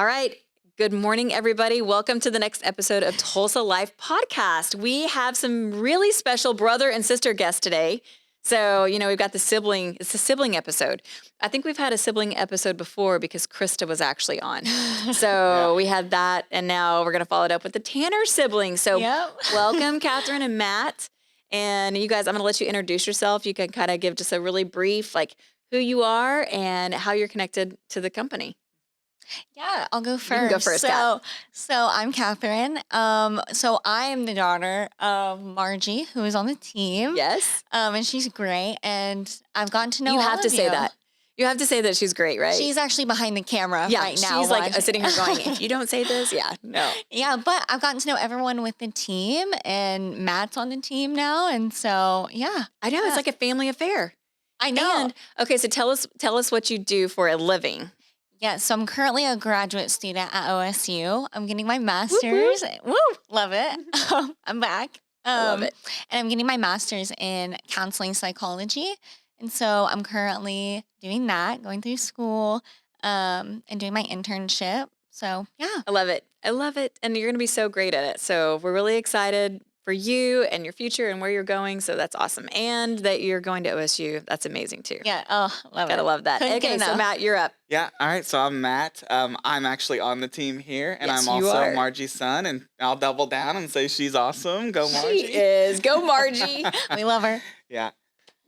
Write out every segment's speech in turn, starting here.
All right. Good morning, everybody. Welcome to the next episode of Tulsa Life Podcast. We have some really special brother and sister guests today. So, we've got it's a sibling episode. I think we've had a sibling episode before because Krista was actually on. So we had that, and now we're going to follow it up with the Tanner siblings. So welcome, Catherine and Matt. And you guys, I'm going to let you introduce yourself. You can kind of give just a really brief, who you are and how you're connected to the company. Yeah, I'll go first. You can go first, Kat. So I'm Catherine. So I am the daughter of Margie, who is on the team. Yes. And she's great. And I've gotten to know You all have to of say that. You have to say that she's great, right? She's actually behind the camera right now. She's sitting here going, if you don't say this, no. Yeah, but I've gotten to know everyone with the team, and Matt's on the team now. And so, yeah. I know. It's like a family affair. I know. And, okay, so tell us what you do for a living. Yeah, so I'm currently a graduate student at OSU. I'm getting my master's. Whoop, whoop. Woo, love it. I'm back. Love it. And I'm getting my master's in counseling psychology. And so I'm currently doing that, going through school, and doing my internship. So, yeah. I love it. And you're going to be so great at it. So we're really excited for you and your future and where you're going. So that's awesome. And that you're going to OSU. That's amazing too. Yeah. Oh, love it. Gotta love that. Okay, so Matt, you're up. Yeah. All right. So I'm Matt. I'm actually on the team here, and Yes, I'm you also are. Margie's son, and I'll double down and say she's awesome. Go Margie. She is. Go Margie. We love her. Yeah.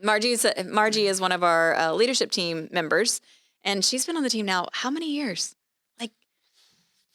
Margie is one of our leadership team members, and she's been on the team now how many years?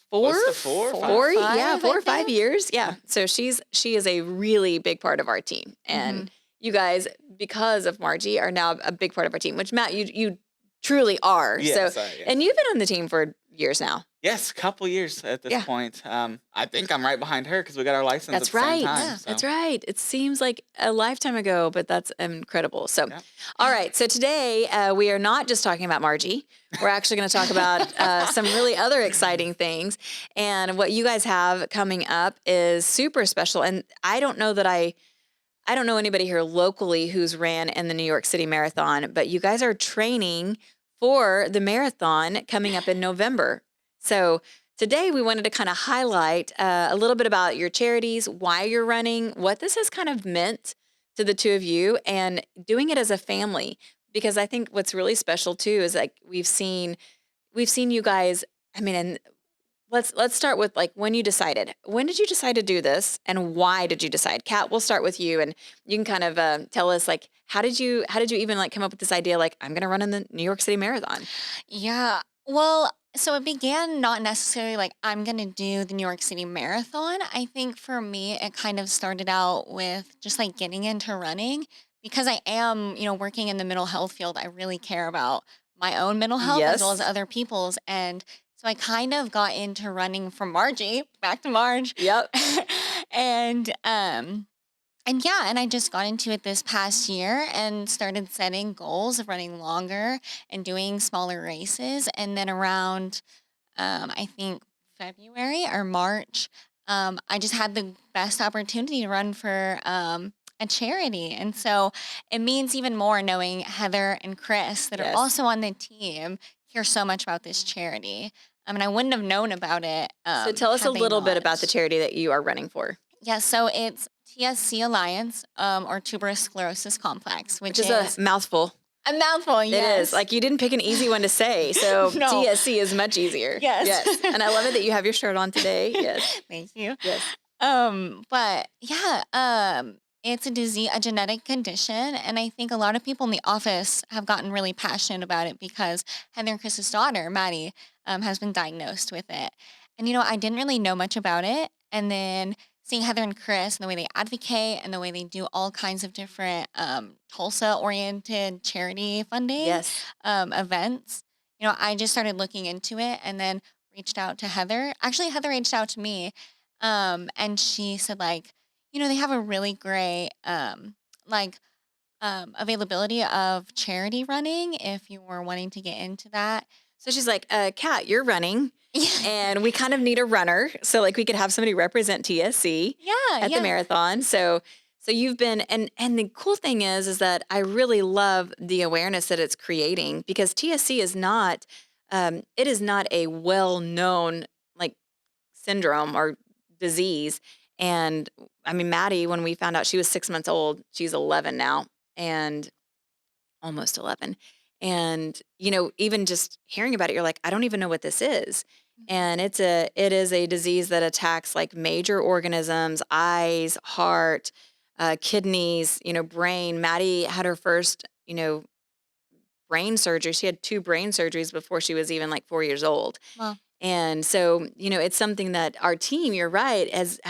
Four? Close to four, five? Four, Five, 4 or I 5 think. years. Yeah. So she is a really big part of our team, and you guys, because of Margie, are now a big part of our team. Which Matt, you truly are. Yes, so, I am. and you've been on the team for years now. Yes, couple years at this Yeah. point. I think I'm right behind her because we got our license That's at the right. same time. Yeah, so. that's right. It seems like a lifetime ago, but that's incredible. So, Yeah. all right. So today we are not just talking about Margie. We're actually going to talk about some really other exciting things. And what you guys have coming up is super special. And I don't know anybody here locally who's ran in the New York City Marathon, but you guys are training for the marathon coming up in November. So today we wanted to kind of highlight a little bit about your charities, why you're running, what this has kind of meant to the two of you, and doing it as a family. Because I think what's really special too is we've seen you guys. I mean, and let's start with when you decided. When did you decide to do this, and why did you decide? Kat, we'll start with you, and you can kind of tell us how did you even come up with this idea? I'm going to run in the New York City Marathon. Yeah. Well, so it began not necessarily I'm going to do the New York City Marathon. I think for me, it kind of started out with just getting into running because I am, working in the mental health field. I really care about my own mental health as well as Yes. other people's. And so I kind of got into running from Margie, back to Marge. Yep. And I just got into it this past year and started setting goals of running longer and doing smaller races. And then around, I think February or March, I just had the best opportunity to run for a charity. And so it means even more knowing Heather and Chris that Yes. are also on the team care so much about this charity. And I wouldn't have known about it. So tell us a had they little bit not. about the charity that you are running for. Yeah, so it's TSC Alliance, or Tuberous Sclerosis Complex, which Which is a mouthful. a mouthful. Yes. It is. You didn't pick an easy one to say. So No. TSC is much easier. Yes. And I love it that you have your shirt on today. Yes. Thank you. Yes. But yeah, it's a genetic condition, and I think a lot of people in the office have gotten really passionate about it because Heather and Chris's daughter, Maddie, has been diagnosed with it. And I didn't really know much about it, and then seeing Heather and Chris and the way they advocate and the way they do all kinds of different Tulsa-oriented charity funding Yes. events, I just started looking into it and then reached out to Heather. Actually, Heather reached out to me, and she said they have a really great availability of charity running if you were wanting to get into that. So she's like, Kat, you're running. Yeah. And we kind of need a runner. So we could have somebody represent TSC at the marathon. So you've been, and the cool thing is that I really love the awareness that it's creating because TSC is not it is not a well-known like syndrome or disease. And I mean, Maddie, when we found out she was 6 months old, she's 11 now, and almost 11. And, even just hearing about it, you're like, I don't even know what this is. And it is a disease that attacks like major organisms, eyes, heart, kidneys, brain. Maddie had her first, brain surgery. She had 2 brain surgeries before she was even like 4 years old. Well, And so, it's something that our team, you're right, has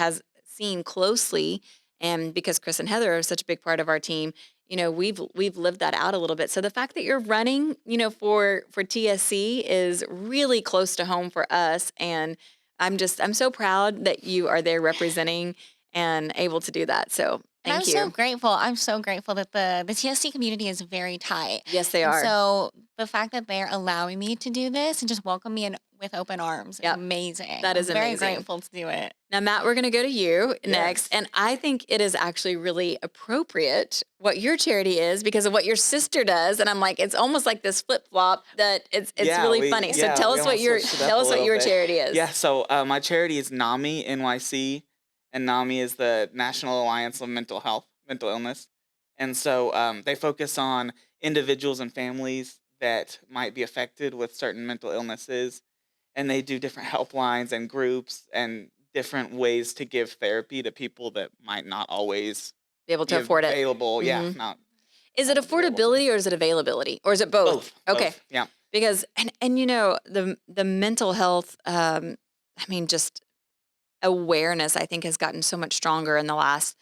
seen closely. And because Chris and Heather are such a big part of our team, we've lived that out a little bit. So the fact that you're running, for TSC is really close to home for us. And I'm so proud that you are there representing and able to do that. So and I'm thank so you. grateful. I'm so grateful that the TSC community is very tight. Yes, they And are. so the fact that they're allowing me to do this and just welcome me in with open arms is Yep. amazing. That is I'm very amazing. grateful to do it. Now, Matt, we're going to go to you next. Yes. And I think it is actually really appropriate what your charity is because of what your sister does. And I'm like, it's almost like this flip flop that it's Yeah, really funny. So tell we us what almost your switched it up tell a us what little your bit. charity is. Yeah, so my charity is NAMI, NYC, and NAMI is the National Alliance of Mental Illness. And so they focus on individuals and families that might be affected with certain mental illnesses. And they do different helplines and groups and different ways to give therapy to people that might not always Be able to be afford it. available. Yeah, Mhm. not Is it not available to affordability or is it availability? Or is it both? Okay. both. Yeah. Because and the mental health just awareness I think has gotten so much stronger in the last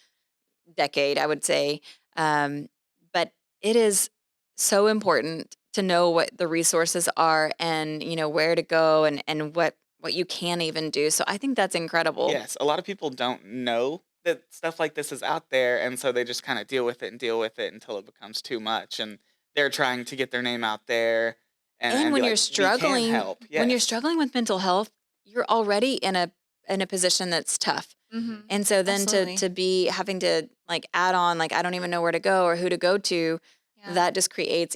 decade, I would say. But it is so important to know what the resources are and, where to go and what you can even do. So I think that's incredible. Yes, a lot of people don't know that stuff like this is out there, and so they just kind of deal with it until it becomes too much, and they're trying to get their name out there And and be when you're like, we can struggling, help. when you're Yes. struggling with mental health, you're already in a position that's tough. Mm-hmm. And so then Absolutely. to be having to like add on like I don't even know where to go or who to go to, Yeah. that just creates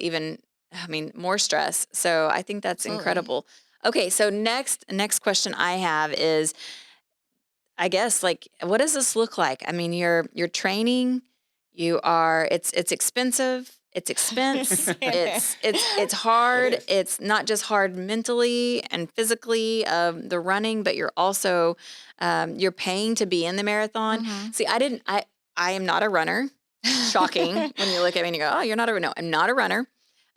more stress. So I think that's Absolutely. incredible. Okay, so next question I have is I guess like what does this look like? I mean, you're training, it's expensive, it's expense, it's hard. It is. It's not just hard mentally and physically the running, but you're also you're paying to be in the marathon. Mhm. See, I am not a runner. Shocking when you look at me and you go, oh, you're not a runner. No, I'm not a runner.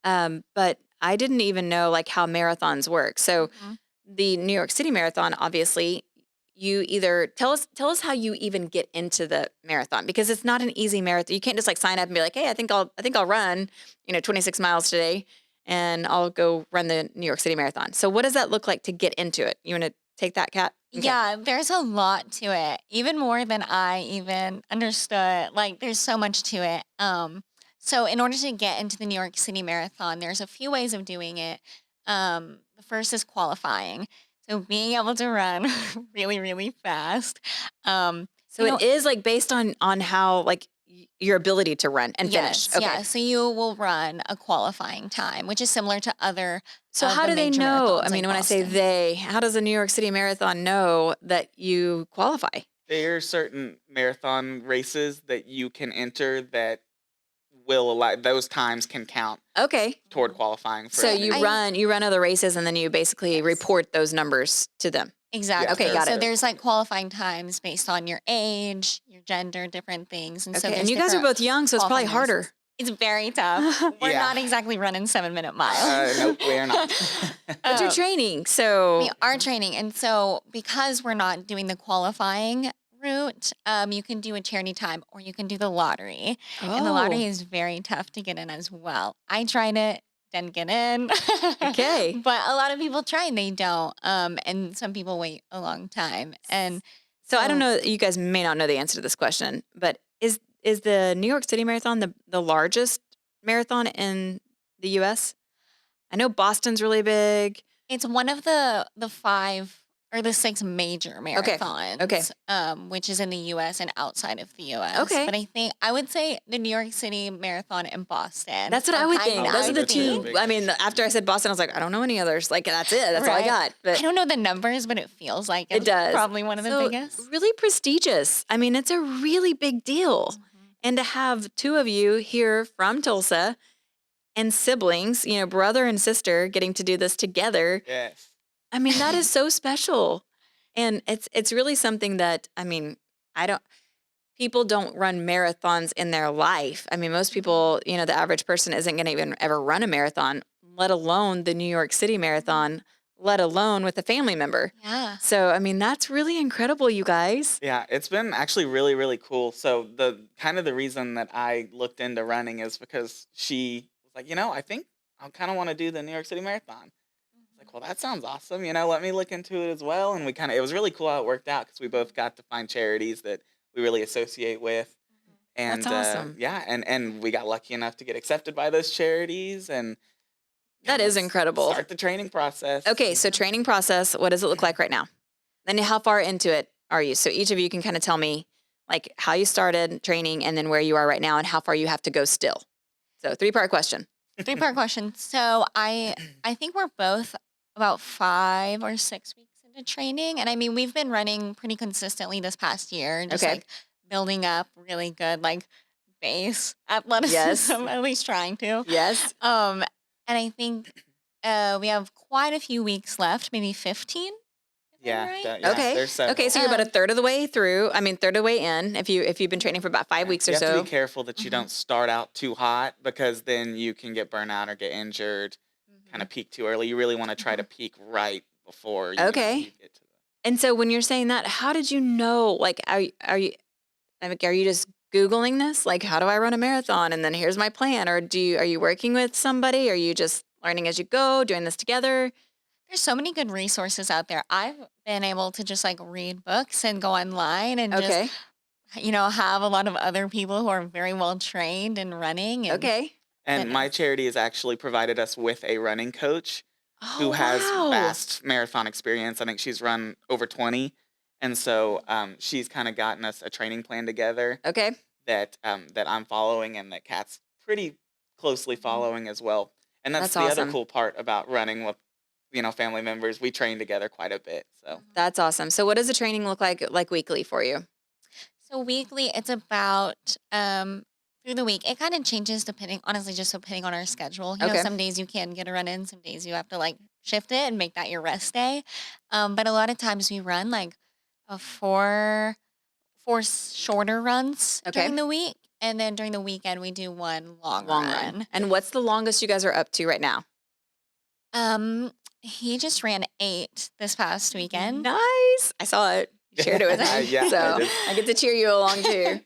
But I didn't even know like how marathons work. So Mhm. the New York City Marathon, obviously, you either tell us how you even get into the marathon because it's not an easy marathon. You can't just like sign up and be like, hey, I think I'll run, 26 miles today, and I'll go run the New York City Marathon. So what does that look like to get into it? You want to take that, Kat? Okay. Yeah, there's a lot to it, even more than I even understood. Like, there's so much to it. So in order to get into the New York City Marathon, there's a few ways of doing it. The first is qualifying. So being able to run really, really fast. So it is like based on how like your ability to run and finish. Yes, Okay. yeah. So you will run a qualifying time, which is similar to other. So of how the do they major know? marathons I mean, like when I say Boston. they, how does the New York City Marathon know that you qualify? There are certain marathon races that you can enter that will allow those times can count Okay. toward qualifying for. So the you New York. run other races and then you basically Yes. report those numbers to them. Exactly. Okay, got So it. there's like qualifying times based on your age, your gender, different things. And so Okay. there's And you guys are different both young, so it's probably qualifying harder. races. It's very tough. We're Yeah. not exactly running 7-minute miles. Nope, we are not. But you're Uh, training, so We are training. And so because we're not doing the qualifying route, you can do a charity time or you can do the lottery. And the lottery is very tough to get in as well. I tried it, didn't get in. Okay. But a lot of people try and they don't. And some people wait a long time. And So I don't know. You guys may not know the answer to this question, but is the New York City Marathon the largest marathon in the U.S.? I know Boston's really big. it's one of the five or the 6 major marathons, Okay. which is in the U.S. and outside of the U.S. Okay. But I would say the New York City Marathon and Boston. That's what I would think. Those are the two. big I mean, after I said Boston, I was like, I don't know any others. Like, that's it. That's all I Right. got. But I don't know the numbers, but it feels like it it's does. probably one of the So, biggest. really prestigious. I mean, it's a really big deal. And to have two of you here from Tulsa and siblings, brother and sister getting to do this together. Yes. I mean, that is so special. And it's really something that, I mean, people don't run marathons in their life. I mean, most people, the average person isn't going to even ever run a marathon, let alone the New York City Marathon, let alone with a family member. Yeah. So, I mean, that's really incredible, you guys. Yeah, it's been actually really, really cool. So the reason that I looked into running is because she was like, I think I kind of want to do the New York City Marathon. Like, well, that sounds awesome. Let me look into it as well. And it was really cool how it worked out because we both got to find charities that we really associate with. And That's awesome. yeah, and we got lucky enough to get accepted by those charities and That is incredible. start the training process. Okay, so training process, what does it look like right now? Then how far into it are you? So each of you can kind of tell me like how you started training and then where you are right now and how far you have to go still. So 3-part question. 3-part question. So I think we're both about 5 or 6 weeks into training. And I mean, we've been running pretty consistently this past year and just Okay. like building up really good like base athleticism, at least trying to. Yes. And I think we have quite a few weeks left, maybe 15. Yeah. Right? Okay. There's several. Okay, so you're about a third of the way through. Third of the way in. If you've been training for about 5 weeks or you have so. to be careful that you don't start out too hot because then you can get burnt out or get injured, kind of peak too early. You really want to try to peak right before you, Okay. you get to And so when you're saying that, how did you know? Like, are you just Googling this? Like, how do I run a marathon? And then here's my plan. Or are you working with somebody? Are you just learning as you go, doing this together? There's so many good resources out there. I've been able to just like read books and go online and Okay. just, have a lot of other people who are very well trained in running. And Okay. And my fitness. charity has actually provided us with a running coach who Oh, has wow. vast marathon experience. I think she's run over 20. And so she's kind of gotten us a training plan together Okay. that I'm following and that Kat's pretty closely following as well. And that's That's the other awesome. cool part about running with, family members. We train together quite a bit. So That's awesome. So what does the training look like weekly for you? So weekly, it's about through the week. It kind of changes depending on our schedule. Okay. Some days you can get a run in, some days you have to like shift it and make that your rest day. But a lot of times we run like a four shorter runs Okay. during the week, and then during the weekend we do one long run. And what's the longest you guys are up to right now? He just ran 8 this past weekend. Nice. I saw it. You shared it with me. Yeah, I So did. I get to cheer you along too.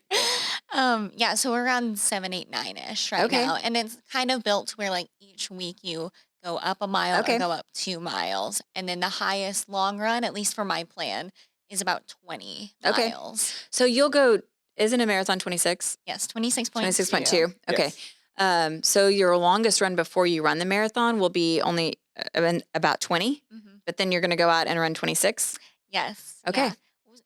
So we're around 7, 8, 9-ish right Okay. now. And it's kind of built to where like each week you go up a mile Okay. or go up 2 miles. And then the highest long run, at least for my plan, is about 20 Okay. miles. So you'll go, isn't a marathon 26? Yes, 26.2. 26.2. Okay. Yes. So your longest run before you run the marathon will be only about 20, Mhm. but then you're going to go out and run 26? Yes. Okay. Yeah.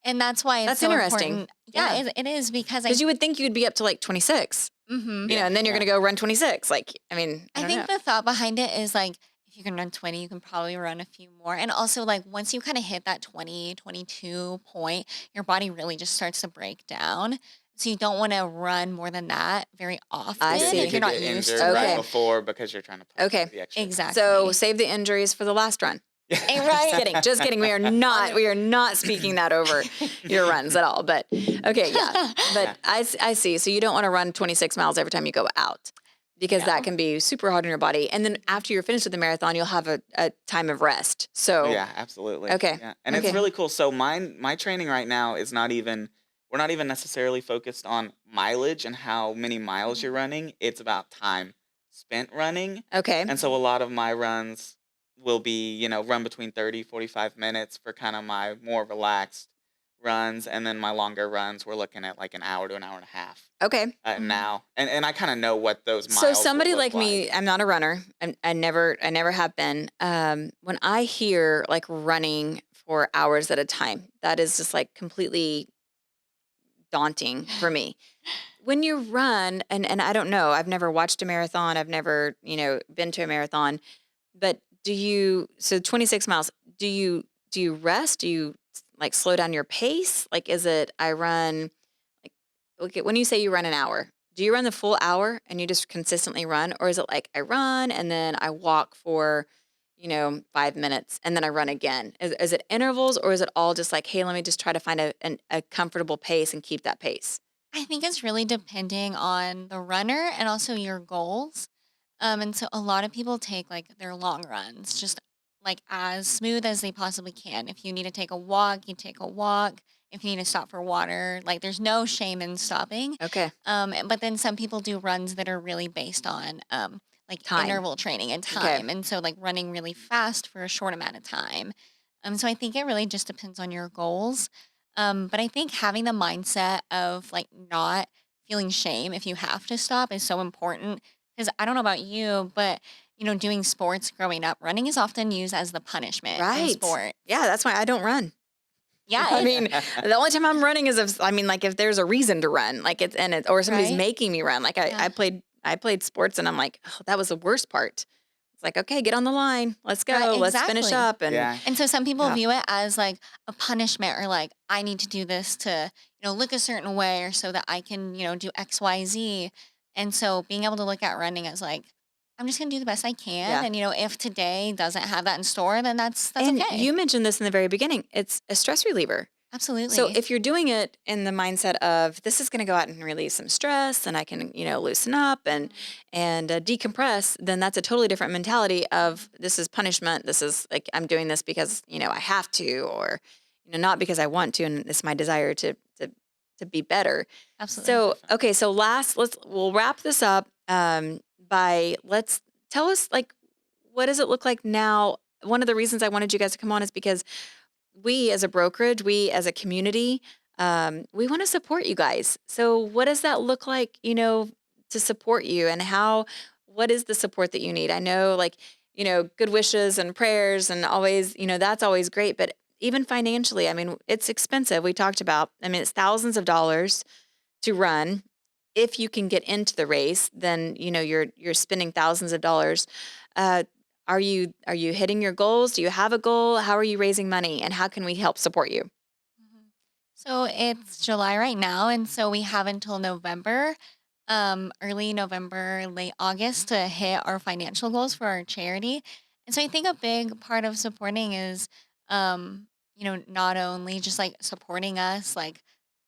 And that's why it's That's so interesting. important. Yeah, Yeah. it is because Because you would think you'd be up to like 26, Mhm. Yeah, and then you're yeah. going to go run 26. Like, I mean, I I don't think know. the thought behind it is like if you can run 20, you can probably run a few more. And also like once you kind of hit that 20, 22 point, your body really just starts to break down. So you don't want to run more than that very often I see. You if could you're not get used injured to Okay. right it. before because you're trying to push Okay. the extra. Exactly. So save the injuries for the last run. Right. Just kidding. We are not speaking that over your runs at all. But okay, yeah. But I see. So you don't want to run 26 miles every time you go out because that No. can be super hard on your body. And then after you're finished with the marathon, you'll have a time of rest. So Yeah, absolutely. Okay. Yeah. And Okay. it's really cool. So my training right now is we're not even necessarily focused on mileage and how many miles you're running. It's about time spent running. okay. And so a lot of my runs will be, run between 30, 45 minutes for kind of my more relaxed runs. And then my longer runs, we're looking at like an hour to an hour and a half Okay. now. And I kind of know what those miles So will somebody look like me, I'm not a runner. I never have been. When I hear like running for hours at a time. That is just like completely daunting for me. When you run, and I don't know, I've never watched a marathon, I've never, been to a marathon, but so 26 miles, do you rest? Do you like slow down your pace? Like, is it I run like, okay, when you say you run an hour, do you run the full hour and you just consistently run? Or is it like I run and then I walk for, 5 minutes and then I run again? Is it intervals, or is it all just like, hey, let me just try to find a comfortable pace and keep that pace? I think it's really depending on the runner and also your goals. And so a lot of people take like their long runs just like as smooth as they possibly can. If you need to take a walk, you take a walk. If you need to stop for water, like there's no shame in stopping. Okay. But then some people do runs that are really based on like Time. interval training and Okay. time. And so like running really fast for a short amount of time. So I think it really just depends on your goals. But I think having the mindset of like not feeling shame if you have to stop is so important. Because I don't know about you, but doing sports growing up, running is often used as the punishment in Right. sport. Yeah, that's why I don't run. Yeah, I mean, the only time I'm running is if there's a reason to run, like or somebody's right? making me run. Like Yeah. I played sports and I'm like, oh, that was the worst part. It's like, okay, get on the line. Let's go. Right, Let's finish exactly. up. And Yeah. And so some people yeah, view it as like a punishment or like I need to do this to, look a certain way or so that I can, do X, Y, Z. And so being able to look at running as like, I'm just gonna do the best I can. yeah. And if today doesn't have that in store, then that's And okay. you mentioned this in the very beginning. It's a stress reliever. So Absolutely. if you're doing it in the mindset of this is going to go out and release some stress, and I can, loosen up and decompress, then that's a totally different mentality of this is punishment. This is like I'm doing this because I have to, or not because I want to, and it's my desire to be better. Absolutely. So okay, so we'll wrap this up by let's tell us like what does it look like now. One of the reasons I wanted you guys to come on is because we as a brokerage, we as a community, we want to support you guys. So what does that look like, to support you, and what is the support that you need? I know like, good wishes and prayers and always, that's always great, but even financially, I mean, it's expensive. We talked about, I mean, it's thousands of dollars to run. If you can get into the race, then, you're spending thousands of dollars. Uh, are you hitting your goals? Do you have a goal? How are you raising money, and how can we help support you? Mhm. So it's July right now, and so we have until November, early November, late August to hit our financial goals for our charity. And so I think a big part of supporting is, not only just like supporting us, like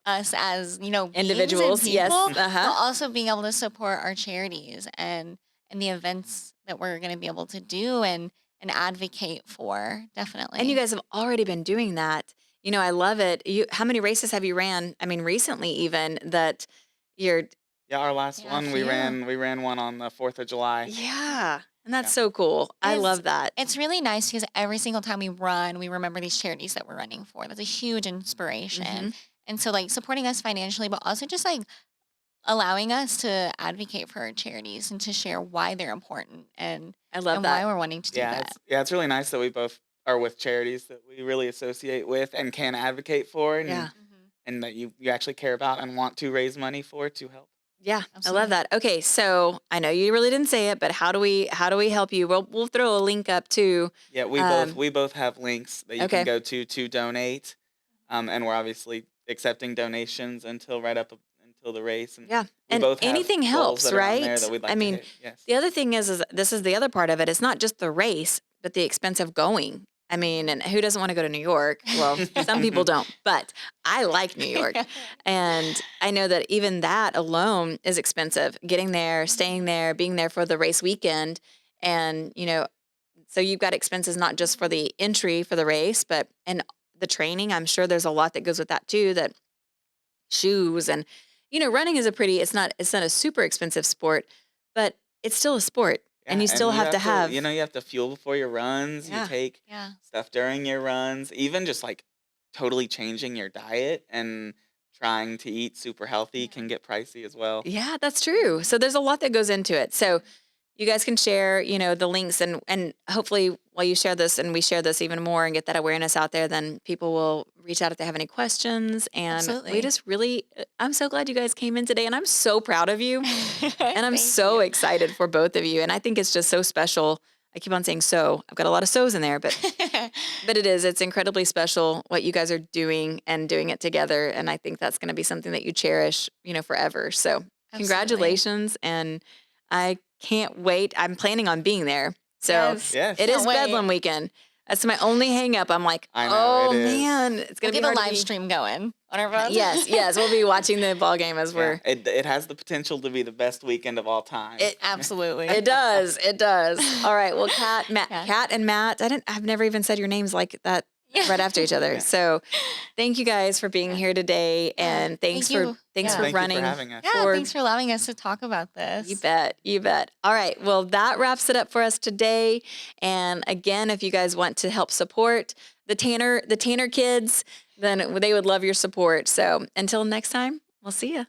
us as beings and Individuals, yes. people, but Uh-huh. also being able to support our charities and the events that we're going to be able to do and advocate for. And you Definitely. guys have already been doing that. I love it. How many races have you ran? I mean, recently even that you're Yeah, our last Yeah, a one few. we ran one on the 4th of July. yeah. And that's Yeah. so cool. I And love that. it's really nice because every single time we run, we remember these charities that we're running for. That's a huge inspiration. Hmm. And so, like, supporting us financially, but also just like allowing us to advocate for our charities and to share why they're important I love and why that. we're wanting to do Yeah, that. it's really nice that we both are with charities that we really associate with and can advocate for, Yeah. and that you actually care about and want to raise money for to help. Yeah, I love Absolutely. that. Okay, so I know you really didn't say it, but how do we help you? We'll throw a link up too. Yeah, Um, we both have links that you can okay. go to donate, and we're obviously accepting donations until the race, and Yeah. we And both have anything goals helps, that are on there right? that we'd I like to mean, hit. Yes. the other thing is this is the other part of it. It's not just the race, but the expense of going. I mean, and who doesn't want to go to New York? Well, some people don't, but I like New York. And I know that even that alone is expensive. Getting there, staying there, being there for the race weekend. And, so you've got expenses not just for the entry for the race, but and the training. I'm sure there's a lot that goes with that too, that shoes and running is it's not a super expensive sport, but it's still a sport, and Yeah, you still and have to have you have to fuel before your runs. You yeah. take Yeah. stuff during your runs, even just like totally changing your diet and trying to eat super healthy Yeah. can get pricey as well. Yeah, that's true. So there's a lot that goes into it. So you guys can share, the links and hopefully while you share this and we share this even more and get that awareness out there, then people will reach out if they have any questions. And Absolutely. we just really, I'm so glad you guys came in today and I'm so proud of you and I'm Thank so you. excited for both of you. And I think it's just so special. I keep on saying so. I've got a lot of so's in there, but it's incredibly special what you guys are doing and doing it together. And I think that's going to be something that you cherish, forever. So congratulations. And I can't wait. I'm planning on being there. So Yes. Yes. it is Can't wait. Bedlam weekend. That's my only hang up. I'm like, I know, oh it is. man, it's We'll going to get be a hard to live be- stream going on our phone. Yes. We'll be watching the ball game as Yeah, we're, it has the potential to be the best weekend of all time. Absolutely. it does. It does. All right. Well, Kat Yeah. and Matt, I've never even said your names like that Yeah. right after each other. Yeah. So thank you guys for being here today. And thanks Thank for, you. thanks Yeah. for Thank running. you for having us. Yeah, Or- thanks for allowing us to talk about this. You bet. You bet. All right. Well, that wraps it up for us today. And again, if you guys want to help support the Tanner kids, then they would love your support. So until next time, we'll see you.